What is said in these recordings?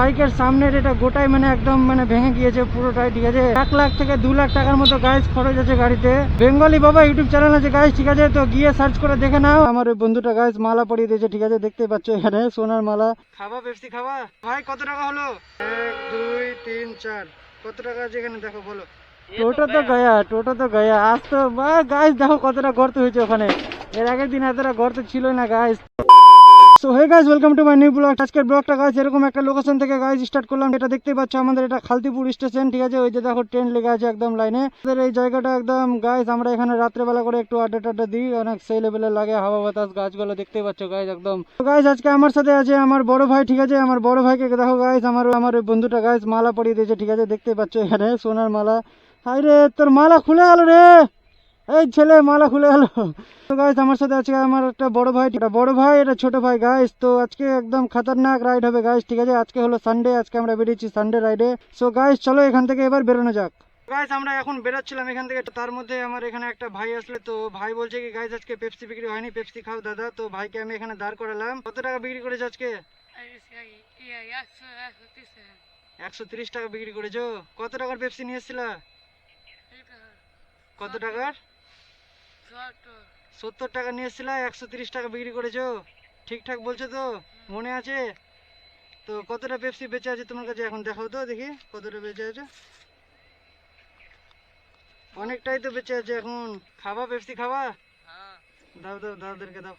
বাইকের সামনের এটা গোটাই মানে একদম মানে ভেঙে গিয়েছে পুরোটাই, ঠিক আছে। 1 লাখ থেকে 2 লাখ টাকার মতো গাইস খরচ আছে গাড়িতে। বেঙ্গলি বাবা ইউটিউব চ্যানেল আছে গাইস, ঠিক আছে, তো গিয়ে সার্চ করে দেখে নাও। আমার ওই বন্ধুটা গাইস মালা পরিয়ে দিয়েছে, ঠিক আছে, দেখতে পাচ্ছ এখানে সোনার মালা। খাবা পেপসি খাবা ভাই? কত টাকা হলো? 1 2 3 4 কত টাকা আছে এখানে দেখো, বলো। টোটো তো গয়া আজ তো গাইস দেখো কতটা গর্ত হয়েছে ওখানে। এর আগের দিন এতটা গর্ত ছিল না guys. So hey guys, welcome to my new blog. আজকের ব্লগটা গাইস এরকম একটা লোকেশন থেকে গাইস স্টার্ট করলাম। এটা দেখতে পাচ্ছ আমাদের এটা খালতিপুর স্টেশন, ঠিক আছে। ওই যে দেখো ট্রেন লেগে আছে একদম লাইনে। আমাদের এই জায়গাটা একদম গাইস আমরা এখানে রাত্রেবেলা করে একটু আড্ডা টাড্ডা দিই, অনেক সেই লেভেলের লাগে, হাওয়া বাতাস, গাছগুলো দেখতে পাচ্ছ গাইস একদম। তো গাইস আজকে আমার সাথে আছে আমার বড় ভাই, ঠিক আছে। আমার বড় ভাইকে দেখো গাইস, আমার ওই বন্ধুটা গাইস মালা পরিয়ে দিয়েছে, ঠিক আছে, দেখতে পাচ্ছ এখানে সোনার মালা। হাই রে, তোর মালা খুলে গেল রে, এই ছেলে মালা খুলে গেল। তো গাইস আমার সাথে আজকে আমার একটা বড় ভাই, এটা ছোট ভাই গাইস। তো আজকে একদম খতরনাক রাইড হবে গাইস, ঠিক আছে। আজকে হলো সানডে, আজকে আমরা বেরিয়েছি সানডে রাইডে। সো গাইস চলো এখান থেকে এবার বেরোনো যাক। গাইস আমরা এখন বেরোচ্ছিলাম এখান থেকে, তার মধ্যে আমার এখানে একটা ভাই আসলে, তো ভাই বলছে কি গাইস আজকে পেপসি বিক্রি হয়নি, পেপসি খাও দাদা। তো ভাইকে আমি এখানে দাঁড় করালাম। কত টাকা বিক্রি করেছো আজকে? 130 টাকা বিক্রি করেছো। কত টাকার পেপসি নিয়ে এসেছিলা? কত টাকার? 70 টাকা নিয়ে এসেছিলা, 130 টাকা বিক্রি করেছো। ঠিকঠাক বলছো তো? মনে আছে তো? কতটা পেপসি বেঁচে আছে তোমার কাছে এখন দেখাও তো দেখি, কতটা বেঁচে আছে? অনেকটাই তো বেঁচে আছে এখন। খাবা পেপসি খাবা? দাও দাও দাওদেরকে দাও।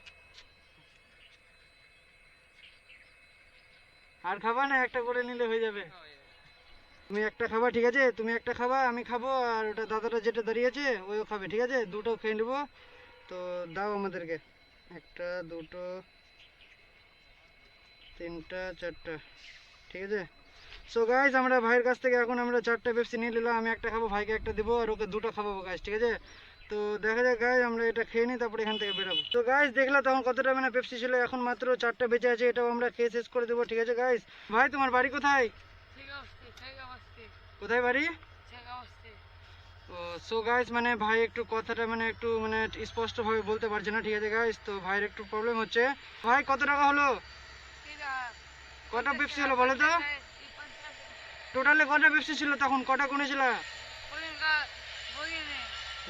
আর খাবা না? একটা করে নিলে হয়ে যাবে। তুমি একটা খাবা, ঠিক আছে, তুমি একটা খাবা, আমি খাবো, আর ওটা দাদাটা যেটা দাঁড়িয়ে আছে ওইও খাবে, ঠিক আছে। দুটো খেয়ে নেবো। তো দাও আমাদেরকে, একটা দুটো তিনটা চারটা, ঠিক আছে। সো গাইজ আমরা ভাইয়ের কাছ থেকে এখন আমরা 4টা পেপসি নিয়ে নিলাম। আমি একটা খাবো, ভাইকে একটা দেবো, আর ওকে দুটো খাবো গাইজ, ঠিক আছে। তো দেখা যাক গাইজ, আমরা এটা খেয়ে নিই তারপরে এখান থেকে বেরোবো। তো গাইজ দেখলা তখন কতটা মানে পেপসি ছিল, এখন মাত্র 4টা বেঁচে আছে, এটাও আমরা খেয়ে শেষ করে দেবো, ঠিক আছে গাইজ। ভাই তোমার বাড়ি কোথায়? কোথায় বাড়ি? ও সো গাইস মানে ভাই একটু কথাটা মানে একটু মানে স্পষ্টভাবে বলতে পারছে না, ঠিক আছে গাইস। তো ভাইয়ের একটু প্রবলেম হচ্ছে। ভাই কত টাকা হলো? কটা পেপসি হলো বলো তো? টোটালে কটা পেপসি ছিল তখন? কটা গুনেছিল?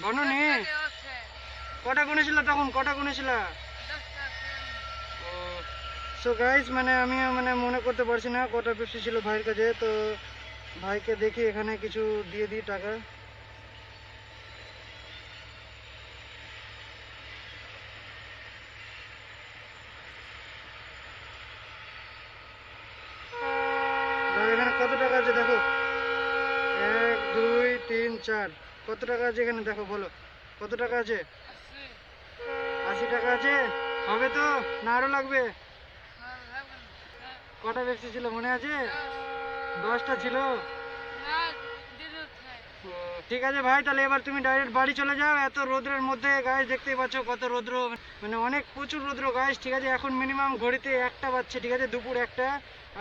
গণনি? কটা গুনেছিল তখন? কটা গুনেছিল? ও সো গাইস মানে আমি মানে মনে করতে পারছি না কটা পেপসি ছিল ভাইয়ের কাছে। তো ভাইকে দেখি এখানে কিছু দিয়ে দিই টাকা। এখানে কত টাকা আছে দেখো, 1 2 3 4 কত টাকা আছে এখানে দেখো, বলো কত টাকা আছে? 80 টাকা আছে। হবে তো না আরো লাগবে? কটা পেপসি ছিল মনে আছে? 10টা ছিল। ও, ঠিক আছে ভাই, তাহলে এবার তুমি ডাইরেক্ট বাড়ি চলে যাও। এত রোদ্রের মধ্যে গাইস দেখতেই পাচ্ছ কত রোদ্র, মানে অনেক প্রচুর রোদ্র গাইস, ঠিক আছে। এখন মিনিমাম ঘড়িতে 1টা বাজছে, ঠিক আছে, দুপুর 1টা।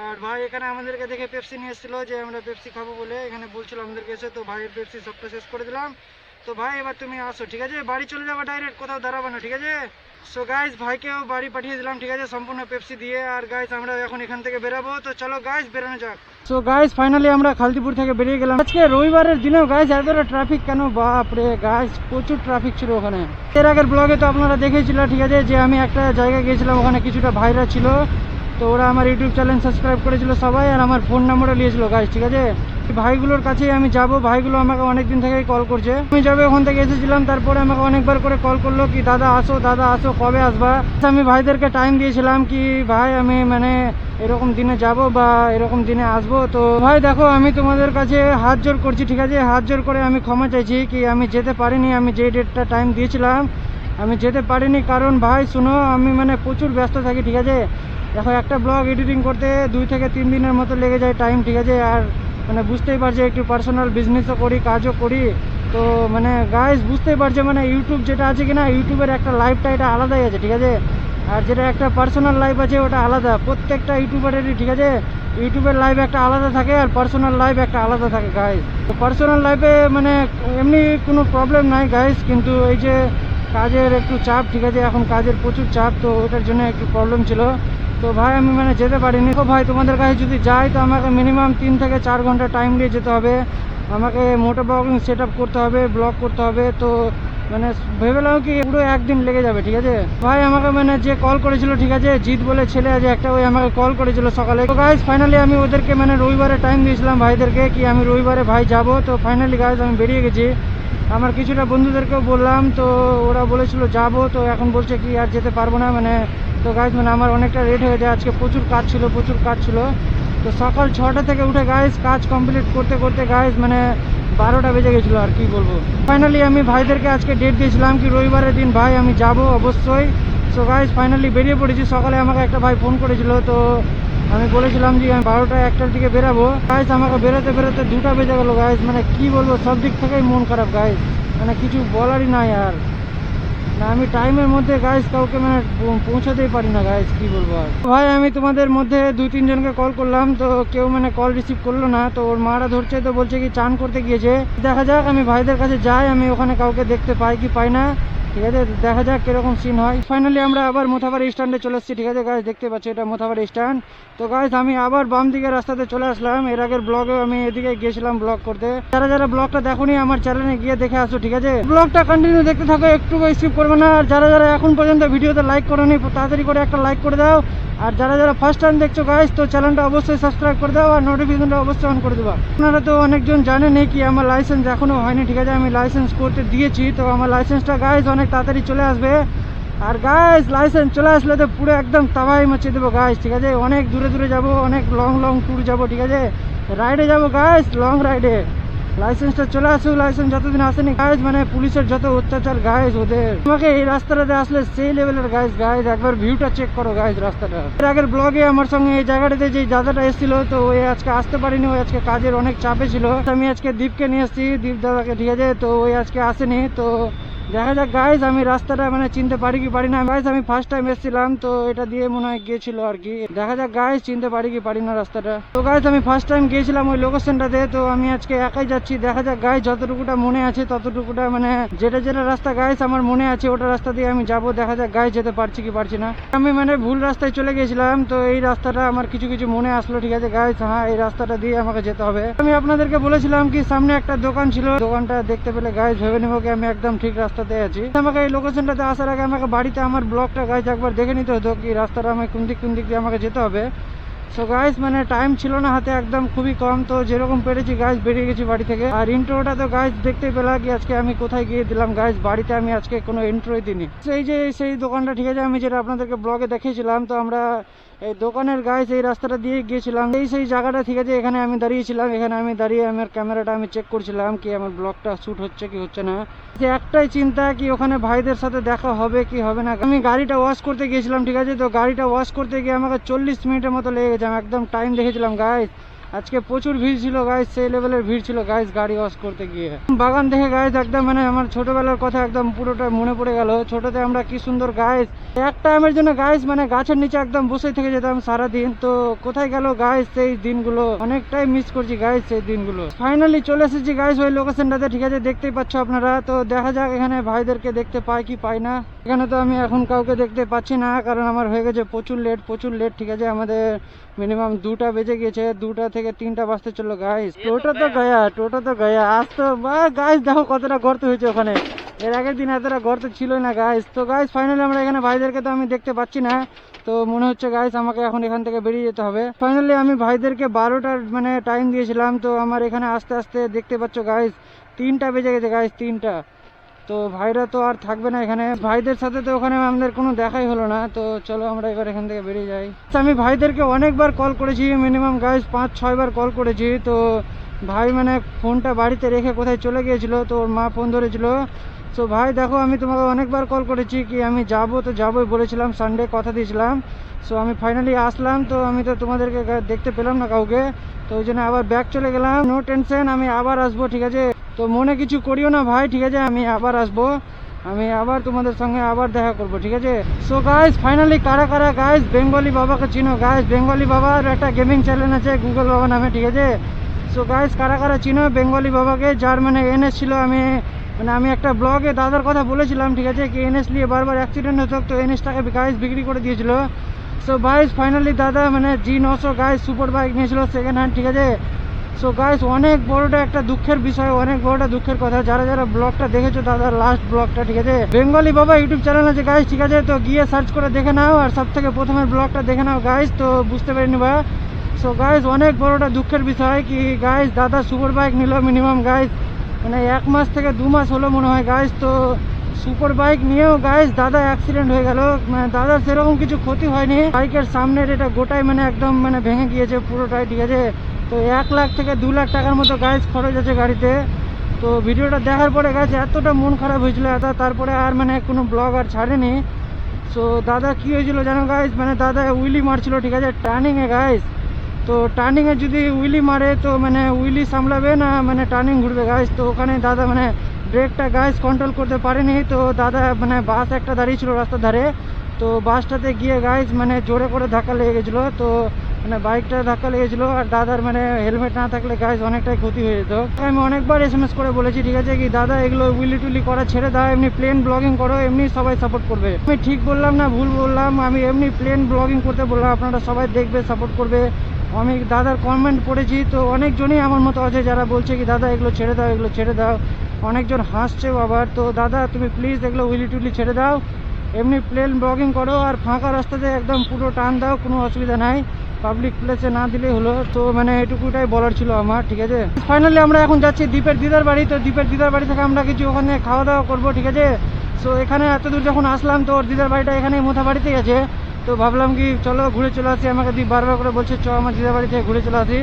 আর ভাই এখানে আমাদেরকে দেখে পেপসি নিয়ে এসেছিলো, যে আমরা পেপসি খাবো বলে এখানে বলছিল আমাদেরকে এসে। তো ভাইয়ের পেপসি সবটা শেষ করে দিলাম। তো ভাই এবার তুমি আসো, ঠিক আছে, বাড়ি চলে যাবো ডাইরেক্ট, কোথাও দাঁড়াবো না, ঠিক আছে। সো গাইস ভাইকেও বাড়ি পাঠিয়ে দিলাম, ঠিক আছে, সম্পূর্ণ পেপসি দিয়ে। আর গাইস আমরা এখন এখান থেকে বেরাবো, তো চলো গাইস বেরোনো যাক। সো গাইস ফাইনালি আমরা খালতিপুর থেকে বেরিয়ে গেলাম। আজকে রবিবারের দিনেও গাইস এতটা ট্রাফিক কেন, বাপ রে গাইস প্রচুর ট্রাফিক ছিল ওখানে। এর আগের ব্লগে তো আপনারা দেখেছিলেন, ঠিক আছে, যে আমি একটা জায়গায় গিয়েছিলাম, ওখানে কিছুটা ভাইরা ছিল। তো ওরা আমার ইউটিউব চ্যানেল সাবস্ক্রাইব করেছিল সবাই, আর আমার ফোন নাম্বারও নিয়েছিল গাইস, ঠিক আছে। ভাইগুলোর কাছেই আমি যাব, ভাইগুলো আমাকে অনেকদিন থেকেই কল করছে। আমি যাবে ওখান থেকে এসেছিলাম, তারপরে আমাকে অনেকবার করে কল করলো কি দাদা আসো, দাদা আসো, কবে আসবা। আমি ভাইদেরকে টাইম দিয়েছিলাম কি ভাই আমি মানে এরকম দিনে যাব বা এরকম দিনে আসবো। তো ভাই দেখো আমি তোমাদের কাছে হাত জোর করছি, ঠিক আছে, হাত জোর করে আমি ক্ষমা চাইছি কি আমি যেতে পারিনি। আমি যে ডেটটা টাইম দিয়েছিলাম আমি যেতে পারিনি, কারণ ভাই শুনো আমি মানে প্রচুর ব্যস্ত থাকি, ঠিক আছে। দেখো একটা ব্লগ এডিটিং করতে 2 থেকে 3 দিনের মতো লেগে যায় টাইম, ঠিক আছে। আর মানে বুঝতেই পারছে একটু পার্সোনাল বিজনেসও করি, কাজও করি। তো মানে গাইস বুঝতেই পারছে মানে ইউটিউব যেটা আছে কিনা, ইউটিউবের একটা লাইফটা এটা আলাদাই আছে, ঠিক আছে। আর যেটা একটা পার্সোনাল লাইফ আছে ওটা আলাদা, প্রত্যেকটা ইউটিউবারেরই, ঠিক আছে। ইউটিউবের লাইফ একটা আলাদা থাকে আর পার্সোনাল লাইফ একটা আলাদা থাকে গাইস। তো পার্সোনাল লাইফে মানে এমনি কোনো প্রবলেম নাই গাইস, কিন্তু এই যে কাজের একটু চাপ, ঠিক আছে, এখন কাজের প্রচুর চাপ, তো ওটার জন্য একটু প্রবলেম ছিল। তো ভাই আমি মানে যেতে পারিনি। তো ভাই তোমাদের কাছে যদি যাই তো আমাকে মিনিমাম 3 থেকে 4 ঘন্টা টাইম দিয়ে যেতে হবে। আমাকে মোটো ব্লগিং সেট আপ করতে হবে, ব্লগ করতে হবে। তো মানে ভেবেলাম কি পুরো একদিন লেগে যাবে, ঠিক আছে। ভাই আমাকে মানে যে কল করেছিল, ঠিক আছে, জিৎ বলে ছেলে আছে একটা, ওই আমাকে কল করেছিল সকালে। তো গাইজ ফাইনালি আমি ওদেরকে মানে রবিবারে টাইম দিয়েছিলাম ভাইদেরকে কি আমি রবিবারে ভাই যাব। তো ফাইনালি গাইজ আমি বেরিয়ে গেছি। আমার কিছুটা বন্ধুদেরকেও বললাম, তো ওরা বলেছিল যাব। তো এখন বলছে কি আর যেতে পারবো না মানে। তো গাইজ মানে আমার অনেকটা লেট হয়ে যায়, আজকে প্রচুর কাজ ছিল। তো সকাল 6টা থেকে উঠে গাইজ কাজ কমপ্লিট করতে করতে গাইজ মানে 12টা বেজে গেছিলো আর কি বলবো। ফাইনালি আমি ভাইদেরকে আজকে ডেট দিয়েছিলাম কি রবিবারের দিন ভাই আমি যাব অবশ্যই। সো গাইজ ফাইনালি বেরিয়ে পড়েছি। সকালে আমাকে একটা ভাই ফোন করেছিল, তো আমি বলেছিলাম যে আমি 12টা 1টার দিকে বেরাবো। গাইজ আমাকে বেরোতে বেরোতে 2টা বেজে গেলো গাইজ। মানে কি বলবো, সব দিক থেকেই মন খারাপ গাইজ, মানে কিছু বলারই নাই আর। না আমি টাইমের মধ্যে গাইজ কাউকে মানে পৌঁছাতেই পারি না গাইজ, কি বলবো আর। ভাই আমি তোমাদের মধ্যে 2-3 জনকে কল করলাম, তো কেউ মানে কল রিসিভ করলো না। তো ওর মারা ধরছে, তো বলছে কি চান করতে গিয়েছে। দেখা যাক আমি ভাইদের কাছে যাই, আমি ওখানে কাউকে দেখতে পাই কি পাই না, ঠিক আছে। দেখা যাক কিরকম সিন হয়। ফাইনালি আমরা আবার মোথাবাড়ি স্ট্যান্ডে চলে এসেছি, ঠিক আছে গাইজ, দেখতে পাচ্ছি এটা মোথাবাড়ি স্ট্যান্ড। তো গাইজ আমি আবার বাম দিকের রাস্তাতে চলে আসলাম। এর আগের ব্লগে আমি এদিকে গিয়েছিলাম ব্লগ করতে। যারা যারা ব্লগটা দেখোনি আমার চ্যানেলে গিয়ে দেখে আসো, ঠিক আছে। ব্লগটা কন্টিনিউ দেখতে থাকো, একটু স্কিপ করবে না। আর যারা যারা এখন পর্যন্ত ভিডিওতে লাইক করোনি তাড়াতাড়ি করে একটা লাইক করে দাও। আর যারা যারা ফার্স্ট টাইম দেখছো গাইজ তো চ্যানেলটা অবশ্যই সাবস্ক্রাইব করে দাও আর নোটিফিকেশনটা অবশ্যই অন করে দেবা। আপনারা তো অনেকজন জানেন কি আমার লাইসেন্স এখনো হয়নি, ঠিক আছে। আমি লাইসেন্স করতে দিয়েছি, তো আমার লাইসেন্সটা গাইজ অনেক তাড়াতাড়ি চলে আসবে। আর গাইজ লাইসেন্স চলে আসলে তো পুরো একদম তাবাই মচিয়ে দেবো গাইজ, ঠিক আছে। অনেক দূরে দূরে যাবো, অনেক লং লং ট্যুর যাবো, ঠিক আছে। রাইডে যাবো গাইজ, লং রাইডে। লাইসেন্সটা চলে আসুক, লাইসেন্স যতদিন আসেনি গাইজ মানে পুলিশের যত অত্যাচার গাইজ ওদের। তোমাকে এই রাস্তাটাতে আসলে সেই লেভেলের গাইজ একবার ভিউটা চেক করো গাইজ রাস্তাটা। এর আগের ব্লগে আমার সঙ্গে এই জায়গাটাতে যে দাদাটা এসেছিল, তো ওই আজকে আসতে পারিনি, ওই আজকে কাজের অনেক চাপে ছিল। আমি আজকে দীপকে নিয়ে এসেছি, দীপ দাদাকে, ঠিক আছে। তো ওই আজকে আসেনি। তো দেখা যাক গাইজ আমি রাস্তাটা মানে চিনতে পারি কি পারি না। গাইজ আমি ফার্স্ট টাইম এসেছিলাম, তো এটা দিয়ে মনে হয় গিয়েছিল আর কি। দেখা যাক গাইজ চিনতে পারি কি পারি না রাস্তাটা। তো গাইজ আমি ফার্স্ট টাইম গিয়েছিলাম ওই লোকেশনটাতে, তো আমি আজকে একাই যাচ্ছি। দেখা যাক গাইজ যতটুকুটা মনে আছে ততটুকুটা মানে যেটা যেটা রাস্তা গাইজ আমার মনে আছে ওটা রাস্তা দিয়ে আমি যাব। দেখা যাক গাইজ যেতে পারছি কি পারছি না। আমি মানে ভুল রাস্তায় চলে গেছিলাম, তো এই রাস্তাটা আমার কিছু কিছু মনে আসলো, ঠিক আছে গাইজ। হ্যাঁ এই রাস্তাটা দিয়ে আমাকে যেতে হবে। আমি আপনাদেরকে বলেছিলাম কি সামনে একটা দোকান ছিল, দোকানটা দেখতে পেলে গাইজ ভেবে নেবো কি আমি একদম ঠিক রাস্তাতে আছি। আমাকে এই লোকেশনটাতে আসার আগে আমাকে বাড়িতে আমার ব্লগটা গাইজ একবার দেখে নিতে হতো কি রাস্তাটা আমি কোন দিক দিয়ে আমাকে যেতে হবে। সো গাইজ মানে টাইম ছিল না হাতে, একদম খুবই কম। তো যেরকম পেরেছি গাইজ বেরিয়ে গেছি বাড়ি থেকে। আর ইন্ট্রোটা তো গাইজ দেখতেই পেলাম কি আজকে আমি কোথায় গিয়ে দিলাম গাইজ, বাড়িতে আমি আজকে কোনো ইন্ট্রোই দিইনি। সেই যে সেই দোকানটা, ঠিক আছে, আমি যেটা আপনাদেরকে ব্লগে দেখিয়েছিলাম, তো আমরা এই দোকানের গাইজ এই রাস্তাটা দিয়ে গিয়েছিলাম। সেই জায়গাটা, ঠিক আছে, এখানে আমি দাঁড়িয়েছিলাম। এখানে আমি দাঁড়িয়ে আমার ক্যামেরাটা আমি চেক করছিলাম কি আমার ব্লগটা শ্যুট হচ্ছে কি হচ্ছে না। যে একটাই চিন্তা কি ওখানে ভাইদের সাথে দেখা হবে কি হবে না। আমি গাড়িটা ওয়াশ করতে গিয়েছিলাম, ঠিক আছে। তো গাড়িটা ওয়াশ করতে গিয়ে আমাকে 40 মিনিটের মতো লেগে গেছে। আমি একদম টাইম দেখেছিলাম গাইজ। আজকে প্রচুর ভিড় ছিল গাইজ, সেই লেভেলের ভিড় ছিল গাইজ গাড়ি ওয়াশ করতে গিয়ে। বাগান দেখে গাইজ একদম মানে আমার ছোটবেলার কথা একদম পুরোটা মনে পড়ে গেল। ছোটতে আমরা কি সুন্দর গাইজ এক টাইমের জন্য গাইজ মানে গাছের নিচে একদম বসে থেকে যেতাম সারাদিন। তো কোথায় গেল গাইজ সেই দিনগুলো, অনেকটাই মিস করছি গাইজ সেই দিনগুলো। ফাইনালি চলে এসেছি গাইজ ওই লোকেশনটাতে, ঠিক আছে, দেখতেই পাচ্ছ আপনারা। তো দেখা যাক এখানে ভাইদেরকে দেখতে পাই কি পাই না। এখানে তো আমি এখন কাউকে দেখতে পাচ্ছি না, কারণ আমার হয়ে গেছে প্রচুর লেট, ঠিক আছে। আমাদের মিনিমাম 2টা বেজে গেছে, 2টা থেকে 3টা বাজতে চললো গাইজ। টোটো তো গয়া আজ তো গাইজ দেখো কতটা গর্ত হয়েছে ওখানে। এর আগের দিন এতটা গর্ত ছিল না গাইজ। তো গাইজ ফাইনালি আমরা এখানে ভাইদেরকে তো আমি দেখতে পাচ্ছি না। তো মনে হচ্ছে গাইজ আমাকে এখন এখান থেকে বেরিয়ে যেতে হবে। ফাইনালি আমি ভাইদেরকে 12টার মানে টাইম দিয়েছিলাম। তো আমার এখানে আস্তে আস্তে দেখতে পাচ্ছ গাইজ 3টা বেজে গেছে গাইজ, 3টা। তো ভাইরা তো আর থাকবে না এখানে, ভাইদের সাথে তো ওখানে আমাদের কোনো দেখাই হলো না। তো চলো আমরা এবার এখান থেকে বেরিয়ে যাই। আমি ভাইদেরকে অনেকবার কল করেছি, মিনিমাম গাইজ 5-6 বার কল করেছি। তো ভাই মানে ফোনটা বাড়িতে রেখে কোথায় চলে গিয়েছিল, তো ওর মা ফোন ধরেছিল। তো ভাই দেখো আমি তোমাকে অনেকবার কল করেছি কি আমি যাবো, তো যাবোই বলেছিলাম, সানডে কথা দিয়েছিলাম। সো আমি ফাইনালি আসলাম, তো আমি তো তোমাদেরকে দেখতে পেলাম না কাউকে। তো ওই জন্য আবার ব্যাক চলে গেলাম। নো টেনশন, আমি আবার আসবো, ঠিক আছে। তো মনে কিছু করিও না ভাই, ঠিক আছে, আমি আবার আসবো, আমি আবার তোমাদের সঙ্গে আবার দেখা করব, ঠিক আছে। সো গাইজ ফাইনালি কারা কারা গাইজ বেঙ্গলি বাবাকে চিনো গাইজ, বেঙ্গলি বাবার একটা গেমিং চ্যানেল আছে গুগল বাবা নামে, ঠিক আছে। সো গাইজ কারা কারা চিনো বেঙ্গলি বাবাকে, যার মানে এনএস ছিল। আমি একটা ব্লগে দাদার কথা বলেছিলাম, ঠিক আছে, কি এনএস নিয়ে বারবার অ্যাক্সিডেন্ট হতো, তো এনএসটাকে গাইজ বিক্রি করে দিয়েছিল। সো গাইস ফাইনালি দাদা মানে G900 গাইস সুপার বাইক নিয়েছিল সেকেন্ড হ্যান্ড, ঠিক আছে। সো গাইস অনেক বড়টা একটা দুঃখের বিষয়, অনেক বড়টা দুঃখের কথা। যারা যারা ব্লগটা দেখেছো দাদার লাস্ট ব্লগটা, ঠিক আছে, বেঙ্গলি বাবা ইউটিউব চ্যানেল আছে গাইস, ঠিক আছে, তো গিয়ে সার্চ করে দেখে নাও আর সব থেকে প্রথমের ব্লগটা দেখে নাও গাইস, তো বুঝতে পারিনি বা। সো গাইস অনেক বড়টা দুঃখের বিষয় কি গাইস দাদা সুপার বাইক নিল মিনিমাম গাইস মানে 1 মাস থেকে 2 মাস হলো মনে হয় গাইস। তো সুপার বাইক নিয়েও গাইস দাদা অ্যাক্সিডেন্ট হয়ে গেল, মানে দাদার সেরকম কিছু ক্ষতি হয়নি, বাইকের সামনের এটা গোটাই মানে একদম মানে ভেঙে গিয়েছে পুরোটাই, ঠিক আছে। তো 1 লাখ থেকে 2 লাখ টাকার মতো গাইস খরচ আছে গাড়িতে। তো ভিডিওটা দেখার পরে গাইস এতটা মন খারাপ হয়েছিল দাদা, তারপরে আর মানে কোনো ব্লগ আর ছাড়েনি। সো দাদা কি হয়েছিল জানো গাইস, মানে দাদা উইলি মারছিল, ঠিক আছে, টার্নিংয়ে গাইস। তো টার্নিংয়ে যদি উইলি মারে তো মানে উইলি সামলাবে না মানে টার্নিং ঘুরবে গাইস। তো ওখানে দাদা মানে ব্রেকটা গাইস কন্ট্রোল করতে পারেনি। তো দাদা মানে বাস একটা দাঁড়িয়ে ছিল রাস্তার ধারে, তো বাসটাতে গিয়ে গাইস মানে জোরে করে ধাক্কা লেগে গেছিলো, তো মানে বাইকটা ধাক্কা লেগেছিলো। আর দাদার মানে হেলমেট না থাকলে গাইস অনেকটাই ক্ষতি হয়ে যেত। আমি অনেকবার SMS করে বলেছি, ঠিক আছে, কি দাদা এগুলো উইলি টুইলি করা ছেড়ে দাও, এমনি প্লেন ব্লগিং করো, এমনি সবাই সাপোর্ট করবে। আমি ঠিক বললাম না ভুল বললাম? আমি এমনি প্লেন ব্লগিং করতে বললাম, আপনারা সবাই দেখবে, সাপোর্ট করবে। আমি দাদার কমেন্ট পড়েছি, তো অনেকজনই আমার মতো আছে যারা বলছে কি দাদা এগুলো ছেড়ে দাও, এগুলো ছেড়ে দাও। অনেকজন হাসছেও আবার। তো দাদা তুমি প্লিজ এগুলো উইলি টুইলি ছেড়ে দাও, এমনি প্লেন ব্লগিং করো আর ফাঁকা রাস্তাতে একদম পুরো টান দাও, কোনো অসুবিধা নাই, পাবলিক প্লেসে না দিলেই হলো। তো মানে এটুকুটাই বলার ছিল আমার, ঠিক আছে। ফাইনালি আমরা এখন যাচ্ছি দীপের দিদার বাড়ি। তো দীপের দিদার বাড়ি থেকে আমরা কিছু ওখানে খাওয়া দাওয়া করবো, ঠিক আছে। সো এখানে এত দূর যখন আসলাম তো ওর দিদার বাড়িটা এখানে মোথা বাড়িতে গেছে, তো ভাবলাম কি চলো ঘুরে চলে আসি। আমাকে দীপ বারবার করে বলছে চ আমার দিদার বাড়ি থেকে ঘুরে চলে আসি,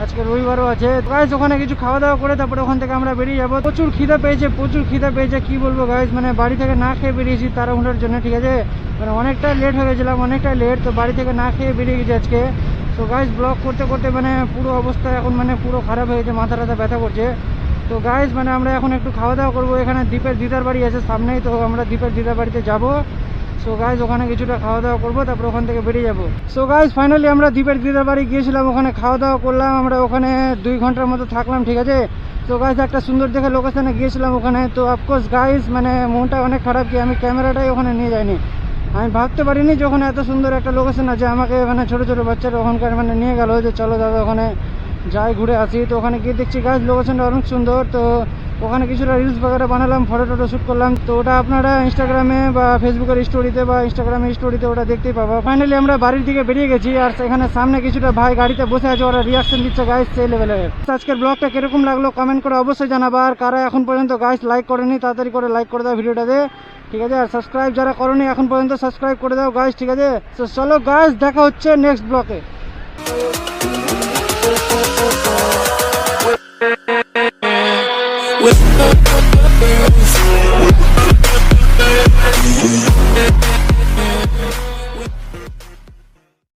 আজকে রবিবারও আছে গাইস। ওখানে কিছু খাওয়া দাওয়া করে তারপরে ওখান থেকে আমরা বেরিয়ে যাবো। প্রচুর খিদে পেয়েছে, প্রচুর খিদে পেয়েছে, কি বলবো গাইস, মানে বাড়ি থেকে না খেয়ে বেরিয়েছি তাড়াহুড়োর জন্য, ঠিক আছে, মানে অনেকটা লেট হয়ে গেছিলাম, অনেকটাই লেট। তো বাড়ি থেকে না খেয়ে বেরিয়ে গেছি আজকে। তো গাইস ব্লগ করতে করতে মানে পুরো অবস্থা এখন মানে পুরো খারাপ হয়ে গেছে, মাথা টাথা ব্যথা করছে। তো গাইস মানে আমরা এখন একটু খাওয়া দাওয়া করবো, এখানে দীপের দিদার বাড়ি আছে সামনেই, তো আমরা দীপের দিদার বাড়িতে যাবো। সো গাইস ওখানে কিছুটা খাওয়া দাওয়া করবো, তারপর ওখান থেকে বেরিয়ে যাবো। সো গাইস ফাইনালি আমরা দীপের দিদার বাড়ি গিয়েছিলাম, ওখানে খাওয়া দাওয়া করলাম, আমরা ওখানে 2 ঘন্টার মতো থাকলাম, ঠিক আছে। তো গাইস একটা সুন্দর দেখে লোকেশনে গিয়েছিলাম ওখানে। তো অফকোর্স গাইস মানে মনটা অনেক খারাপ কি আমি ক্যামেরাটাই ওখানে নিয়ে যাইনি। আমি ভাবতে পারিনি যে ওখানে এত সুন্দর একটা লোকেশন আছে, আমাকে মানে ছোটো ছোটো বাচ্চারা ওখানকার মানে নিয়ে গেল যে চলো দাদা ওখানে যাই ঘুরে আসি। তো ওখানে গিয়ে দেখছি গাইস লোকেশনটা অনেক সুন্দর। তো ওখানে কিছুটা রিলস বগেরা বানালাম, ফটো টটো শ্যুট করলাম। তো ওটা আপনারা ইনস্টাগ্রামে বা ফেসবুকের স্টোরিতে বা ইনস্টাগ্রামের স্টোরিতে ওটা দেখতেই পাবো। ফাইনালি আমরা বাড়ির দিকে বেরিয়ে গেছি, আর সেখানে সামনে কিছুটা ভাই গাড়িতে বসে আছে, ওরা রিয়াকশন দিচ্ছে গাইস সেই লেভেলের। আজকের ব্লগটা কিরকম লাগলো কমেন্ট করে অবশ্যই জানাবা। আর কারা এখন পর্যন্ত গাইস লাইক করেনি তাড়াতাড়ি করে লাইক করে দাও ভিডিওটাতে, ঠিক আছে। আর সাবস্ক্রাইব যারা করোনি এখন পর্যন্ত সাবস্ক্রাইব করে দাও গাইস, ঠিক আছে। তো চলো গাইস দেখা হচ্ছে নেক্সট ব্লগে।